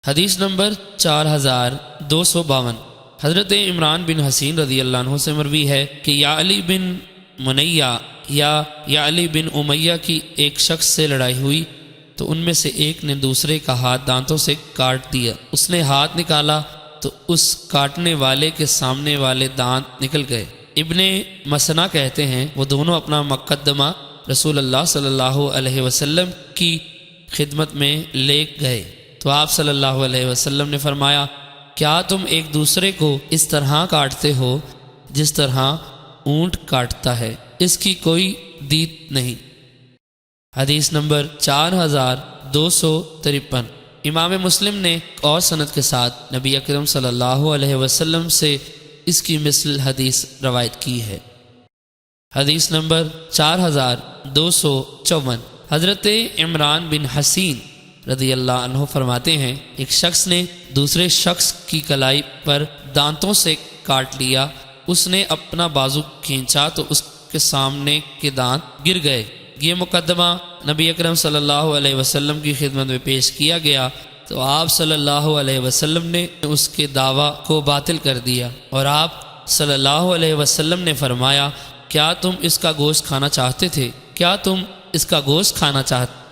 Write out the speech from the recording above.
حدیث نمبر 4252، حضرت عمران بن حسین رضی اللہ عنہ سے مروی ہے کہ یا علی بن منیہ یا علی بن امیہ کی ایک شخص سے لڑائی ہوئی تو ان میں سے ایک نے دوسرے کا ہاتھ دانتوں سے کاٹ دیا۔ اس نے ہاتھ نکالا تو اس کاٹنے والے کے سامنے والے دانت نکل گئے۔ ابن مسنا کہتے ہیں وہ دونوں اپنا مقدمہ رسول اللہ صلی اللہ علیہ وسلم کی خدمت میں لے گئے تو آپ صلی اللہ علیہ وسلم نے فرمایا، کیا تم ایک دوسرے کو اس طرح کاٹتے ہو جس طرح اونٹ کاٹتا ہے؟ اس کی کوئی دیت نہیں۔ حدیث نمبر 4253، امام مسلم نے اور سند کے ساتھ نبی اکرم صلی اللہ علیہ وسلم سے اس کی مثل حدیث روایت کی ہے۔ حدیث نمبر 4254، حضرت عمران بن حسین رضی اللہ عنہ فرماتے ہیں ایک شخص نے دوسرے شخص کی کلائی پر دانتوں سے کاٹ لیا۔ اس نے اپنا بازو کھینچا تو اس کے سامنے کے دانت گر گئے۔ یہ مقدمہ نبی اکرم صلی اللہ علیہ وسلم کی خدمت میں پیش کیا گیا تو آپ صلی اللہ علیہ وسلم نے اس کے دعویٰ کو باطل کر دیا اور آپ صلی اللہ علیہ وسلم نے فرمایا، کیا تم اس کا گوشت کھانا چاہتے تھے؟ کیا تم اس کا گوشت کھانا چاہتے